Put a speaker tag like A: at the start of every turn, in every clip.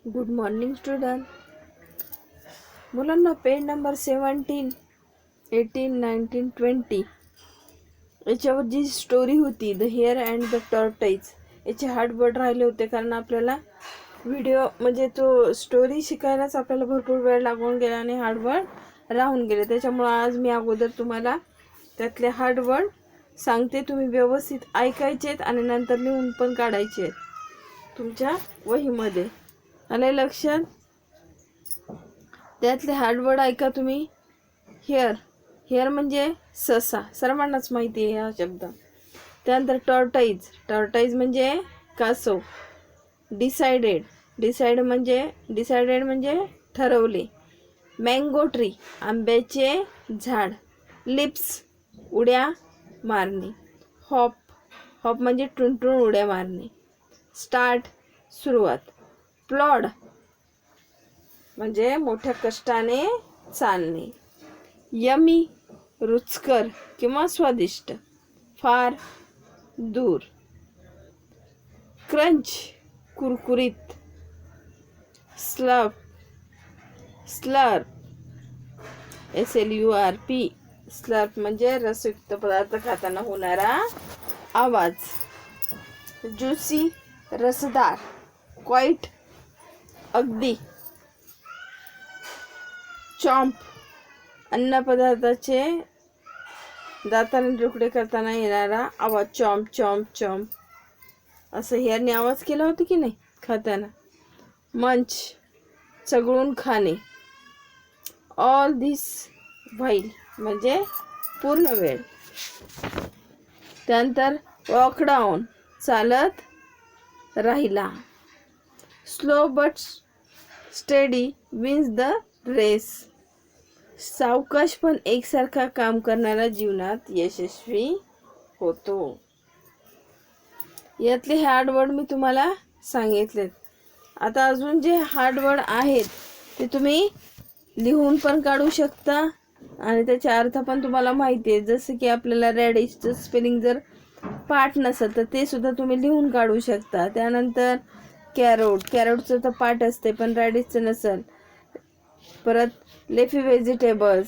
A: Good morning student. मुलांना page number 17, 18, 19, 20 याच्यावर जी story होती the hair and the tortoise याचे हार्डवर्ड राहिले होते, कारण आपल्याला व्हिडिओ म्हणजे तो स्टोरी शिकायलाच आपल्याला भरपूर वेळ लागून गेला आणि हार्डवर्ड राहून गेले. त्याच्यामुळे आज मी अगोदर तुम्हाला त्यातले हार्डवर्ड सांगते. तुम्ही व्यवस्थित ऐकायचेत आणि नंतर लिहून पण काढायचे तुमच्या वहीमध्ये. आले लक्षात? त्यातले हार्डवर्ड ऐका तुम्ही. हेअर, हेअर म्हणजे ससा, सर्वांनाच माहिती आहे हा शब्द. त्यानंतर टॉर्टाइज, टॉर्टाइज म्हणजे कासव. डिसाइडेड, डिसाइडेड म्हणजे ठरवले. मँगो ट्री, आंब्याचे झाड. लिप्स, उड्या मारणे. हॉप, हॉप म्हणजे टुणटुण उड्या मारणे. स्टार्ट, सुरुवात. प्लॉड म्हणजे मोठ्या कष्टाने चालणे. यमी, रुचकर किंवा स्वादिष्ट. फार, दूर. क्रंच, कुरकुरीत. स्लर्प, SLURP, स्लर्प म्हणजे रसयुक्त पदार्थ खाताना होणारा आवाज. ज्युसी, रसदार. क्वाईट, अगदी. चॉम्प, अन्न पदार्थाचे दाताने तुकडे करताना येणारा आवाज. चॉम्प चॉम्प चॉम्प असं हेअरने आवाज केला होता की नाही खाताना. मंच, चगळून खाणे. ऑल दिस व्हाईल म्हणजे पूर्ण वेळ. त्यानंतर वॉक डाऊन, चालत राहिला. Slow but steady wins the race. सावकाश पण एकसारखा काम करणारा जीवनात यशस्वी होतो. यातले हार्डवर्ड मी तुम्हाला सांगितलेत. आता अजून जे हार्डवर्ड आहेत ते तुम्ही लिहून पण काढू शकता आणि त्याचे अर्थ पण तुम्हाला माहिती आहे. जसं की आपल्याला रॅडिशचं स्पेलिंग जर पाठ नसेल तर ते सुद्धा तुम्ही लिहून काढू शकता. त्यानंतर कॅरोट, कॅरोटचं तर पाठ असते पण रॅडिशचं नसेल. परत लेफी व्हेजिटेबल्स,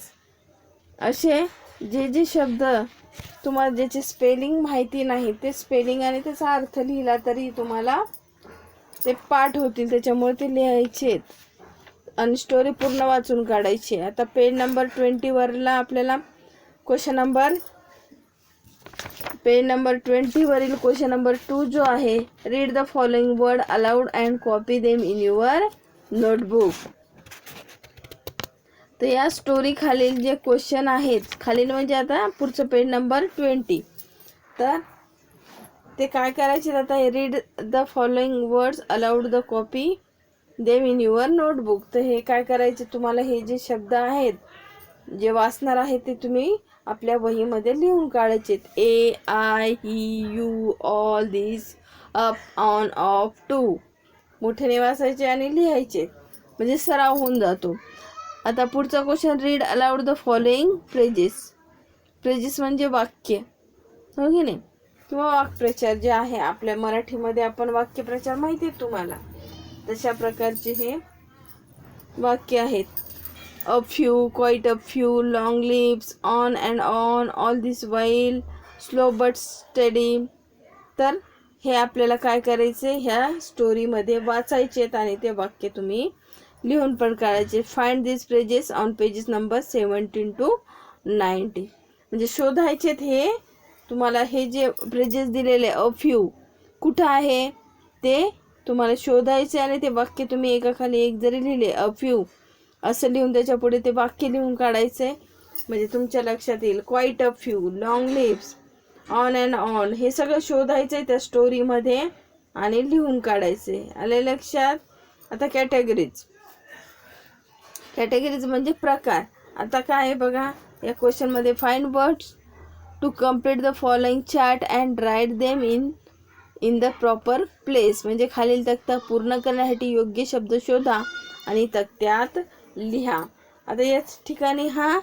A: असे जे जे शब्द तुम्हाला ज्याचे स्पेलिंग माहिती नाही ते स्पेलिंग आणि त्याचा अर्थ लिहिला तरी तुम्हाला ते पाठ होतील. त्याच्यामुळे ते लिहायचे आणि स्टोरी पूर्ण वाचून काढायची. आता पेज नंबर 20 वरला आपल्याला पेज नंबर 20 वरील क्वेश्चन नंबर 2 जो आहे, read the following word aloud and copy them in your notebook. तर या स्टोरी खालील जे क्वेश्चन आहेत, खालील म्हणजे आता पुढचं पेज नंबर 20, तर ते काय करायचे. आता read the following words allowed the copy them in your notebook. तर हे काय करायचे, तुम्हाला हे जे शब्द आहेत जे वाचणार आहेत ते तुम्ही आपल्या वहीमध्ये लिहून काढायचे. A, I, he, you, all, this, up, on, off, to मोठ्याने वाचायचे आणि लिहायचे म्हणजे सराव होऊन जातो. आता पुढचा question, read aloud the following phrases. Phrases म्हणजे वाक्य, हो की नाही, किंवा वाक्प्रचार जे आहे. आपल्या मराठीमध्ये आपण वाक्यप्रचार माहिती आहे तुम्हाला, तशा प्रकारचे हे वाक्य आहेत. A few, quite a few, long lives, on and on, all this while, slow but steady. तर हे आपल्याला काय करायचे, ह्या स्टोरीमध्ये वाचायचे आणि ते वाक्य तुम्ही लिहून पण काढायचे. Find this phrases on pages number 17 to 19. म्हणजे शोधायचेत हे तुम्हाला. हे जे फ्रेजेस दिलेले अ फ्यू कुठं आहे ते तुम्हाला शोधायचे आणि ते वाक्य तुम्ही एकाखाली एक जरी लिहिले अ फ्यू असं लिहून त्याच्या पुढे ते वाक्य लिहून काढायचे म्हणजे तुमच्या लक्षात येईल. Quite a few, long lives, on and on हे सगळं शोधायचं त्या स्टोरीमध्ये आणि लिहून काढायचे. आले लक्षात? आता कॅटेगरीज, कॅटेगरीज म्हणजे प्रकार. आता काय आहे बघा या क्वेश्चनमध्ये, find words to complete the following chart and write them in the proper place. म्हणजे खालील तक्ता पूर्ण करण्यासाठी योग्य शब्द शोधा आणि तक्त्यात लिहा. आता याच ठिकाणी हा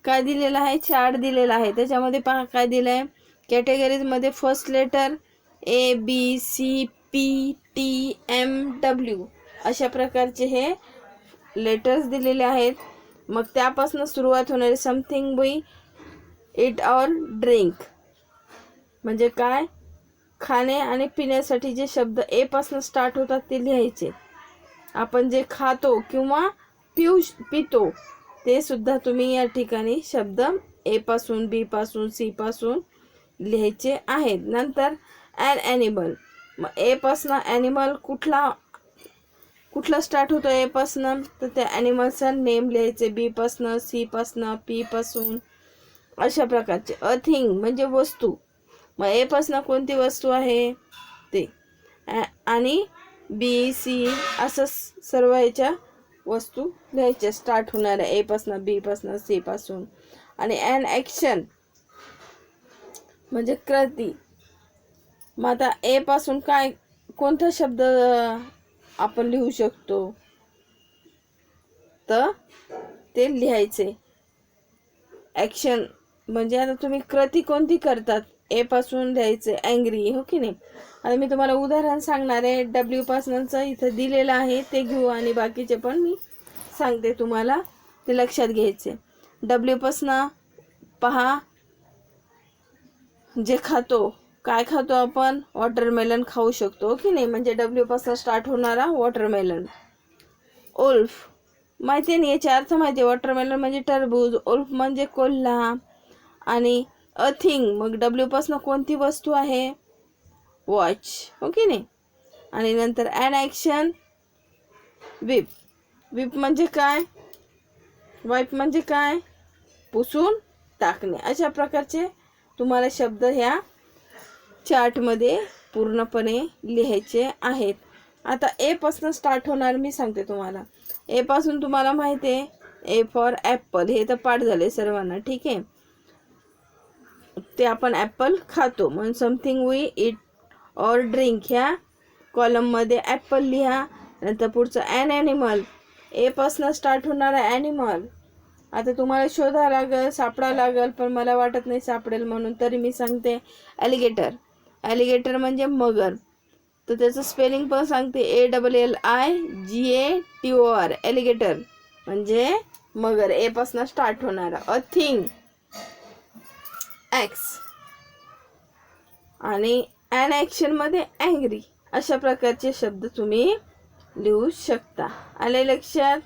A: काय दिलेला आहे, चार्ट दिलेला आहे. त्याच्यामध्ये पहा काय दिलं आहे. कॅटेगरीजमध्ये first letter A, B, C, P, T, M, W अशा प्रकारचे हे लेटर्स दिलेले आहेत. मग त्यापासून सुरुवात होणारे something we eat or drink म्हणजे काय, खाणे आणि पिण्यासाठी जे शब्द ए पासून स्टार्ट होतात ते लिहायचे. आपण जे खातो किंवा पितो ते सुद्धा तुम्ही या ठिकाणी शब्द ए पासून, बी पासून, सी पासून लिहायचे आहेत. नंतर ॲन ॲनिमल, मग ए पासून ॲनिमल कुठला स्टार्ट होतो ए पासून, तर त्या ॲनिमलचा नेम लिहायचे. बी पासून, सी पासून, पी पासून, अशा प्रकारचे. अ थिंग म्हणजे वस्तू, मग ए पासून कोणती वस्तू आहे ते, आणि बी सी असं सर्व याच्या वस्तू लिहायच्या स्टार्ट होणाऱ्या ए पासून, बी पासून, सी पासून. आणि ॲन ॲक्शन म्हणजे कृती. मग आता ए पासून कोणता शब्द आपण लिहू शकतो, तर ते लिहायचे. ॲक्शन म्हणजे आता तुम्ही कृती कोणती करतात, ए पासून लिहायचे अँग्री, हो की नाही. आता मी तुम्हाला उदाहरण सांगणार आहे. डब्ल्यू पासूनचं इथं दिलेलं आहे ते घेऊ आणि बाकीचे पण मी सांगते तुम्हाला, ते लक्षात घ्यायचे. डब्ल्यू पासून पहा, जे खातो, काय खातो आपण, वॉटरमेलन खाऊ शकतो, हो की नाही. म्हणजे डब्ल्यू पासून स्टार्ट होणारा वॉटरमेलन. उल्फ माहिती नाही, याचे अर्थ माहिती आहे. वॉटरमेलन म्हणजे टरबूज, उल्फ म्हणजे कोल्हा. आणि अ थिंग मग डब्ल्यू पासून कोणती वस्तू आहे, वॉच, हो की नाही. आणि नंतर ॲन ॲक्शन विप. विप म्हणजे काय, वाईप म्हणजे काय, पुसून टाकणे. अशा प्रकारचे तुम्हाला शब्द ह्या चार्टमध्ये पूर्णपणे लिहायचे आहेत. आता ए पासून स्टार्ट होणार मी सांगते तुम्हाला. ए पासून तुम्हाला माहिती आहे, ए फॉर ॲपल, हे तर पाठ झाले सर्वांना, ठीक आहे. ते आपण ॲपल खातो. म्हणून something we eat or drink ह्या कॉलममध्ये ॲपल लिहा. नंतर पुढचं ॲन ॲनिमल, ए पासून स्टार्ट होणारा ॲनिमल. आता तुम्हाला शोधावं लागेल, सापडावं लागेल, पण मला वाटत नाही सापडेल, म्हणून तरी मी सांगते ॲलिगेटर. ॲलिगेटर म्हणजे मगर, तर त्याचं स्पेलिंग पण सांगते, ALLIGATOR, ॲलिगेटर म्हणजे मगर, ए पासून स्टार्ट होणारा. A thing axe. आणि ॲन ॲक्शनमध्ये अँग्री. अशा प्रकारचे शब्द तुम्ही लिहू शकता. आले लक्षात.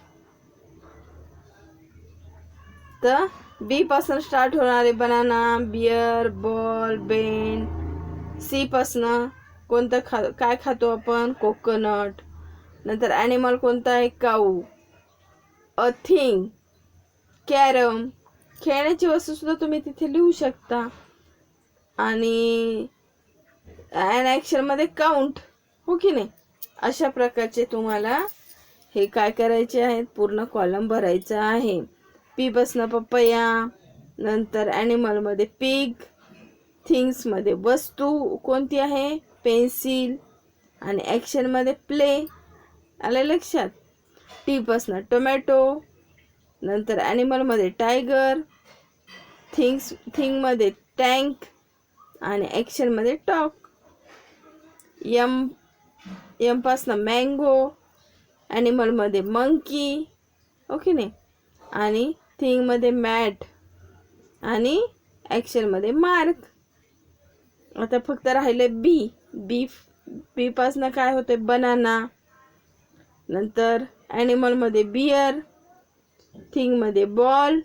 A: तर बी पासून स्टार्ट होणारे banana, beer, ball, bend. C पासून कोणतं काय खातो आपण, कोकोनट. नंतर ॲनिमल कोणता आहे, काऊ. अ थिंग कॅरम, खेळण्याची वस्तू सुद्धा तुम्ही तिथे लिहू शकता. आणि ॲन ॲक्शनमध्ये काउंट, हो की नाही. अशा प्रकारचे तुम्हाला हे काय करायचे आहेत, पूर्ण कॉलम भरायचा आहे. पी पासून पपया, नंतर ॲनिमलमध्ये पिग, थिंग्समध्ये वस्तू कोणती आहे, पेन्सिल. आणि ॲक्शनमध्ये प्ले. आलं लक्षात. टी पासून टोमॅटो, नंतर ॲनिमलमध्ये टायगर, थिंगमध्ये टँक, आणि ॲक्शनमध्ये टॉक. एम पासून मँगो, ॲनिमलमध्ये मंकी, ओके नाही. आणि थिंगमध्ये मॅट, आणि ॲक्शनमध्ये मार्क. आता फक्त राहिले बी पासून काय होते, बनाना. नंतर ॲनिमलमध्ये बियर, थिंगमध्ये बॉल,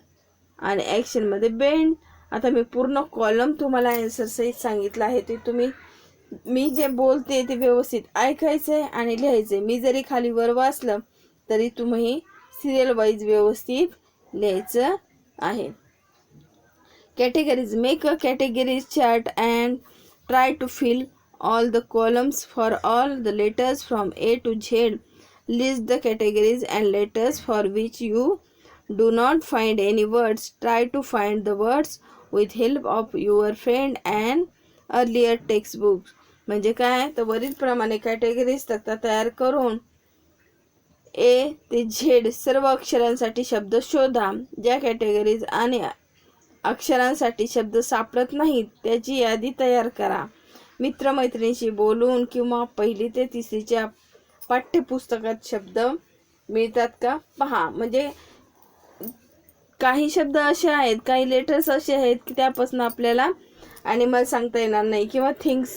A: आणि ॲक्शनमध्ये बेंड. आता मी पूर्ण कॉलम तुम्हाला आन्सर सहित सांगितलं आहे. ते तुम्ही, मी जे बोलते ते व्यवस्थित ऐकायचं आहे आणि लिहायचं आहे. मी जरी खाली वर वाचलं तरी तुम्ही सिरियल वाईज व्यवस्थित लिहायचं आहे. Categories. Make a categories chart and try to fill all the columns for all the letters from A to Z. List the categories and letters for which you do not find any words. Try to find the words with help of your friend and earlier textbooks. म्हणजे काय, तर वरील प्रमाणे categories तक्ता तयार करून A ते Z सर्व अक्षरांसाठी शब्द शोधा. ज्या कॅटेगरीज आणि अक्षरांसाठी शब्द सापडत नाहीत त्याची यादी तयार करा. मित्रमैत्रिणीशी बोलून किंवा 1ली ते 3रीच्या पाठ्यपुस्तकात शब्द मिळतात का पहा. म्हणजे काही शब्द असे आहेत, काही लेटर्स असे आहेत की त्यापासून आपल्याला ॲनिमल सांगता येणार नाही किंवा थिंग्स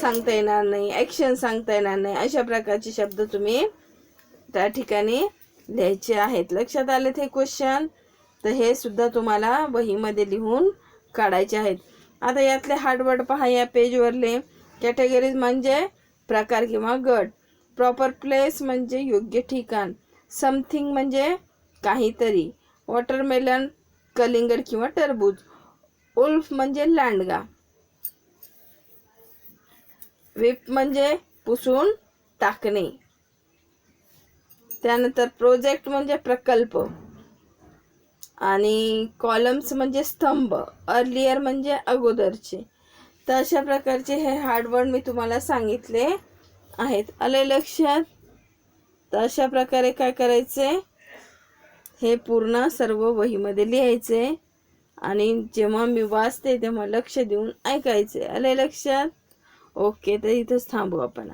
A: सांगता येणार नाही, ॲक्शन सांगता येणार नाही. अशा प्रकारचे शब्द तुम्ही त्या ठिकाणी लिहायचे आहेत. लक्षात आलेत हे क्वेश्चन? तर हे सुद्धा तुम्हाला वहीमध्ये लिहून काढायचे आहेत. आता यातले हार्डवर्ड पहा या पेजवरले. कॅटेगरीज म्हणजे प्रकार किंवा गट. प्रॉपर प्लेस म्हणजे योग्य ठिकाण. समथिंग म्हणजे काहीतरी. वॉटरमेलन कलिंगड किंवा टरबूज. उल्फ म्हणजे लांडगा. विप म्हणजे पुसून टाकणे. त्यानंतर प्रोजेक्ट म्हणजे प्रकल्प. आणि कॉलम्स म्हणजे स्तंभ. अर्लियर म्हणजे अगोदरचे. तर अशा प्रकारचे हे हार्डवर्ड मी तुम्हाला सांगितले आहेत. आले लक्षात? तर अशा प्रकारे काय करायचे, हे पूर्ण सर्व वहीमध्ये लिहायचे आणि जेव्हा मी वाचते तेव्हा लक्ष देऊन ऐकायचे. आले लक्षात? ओके, तर इथंच थांबू आपण.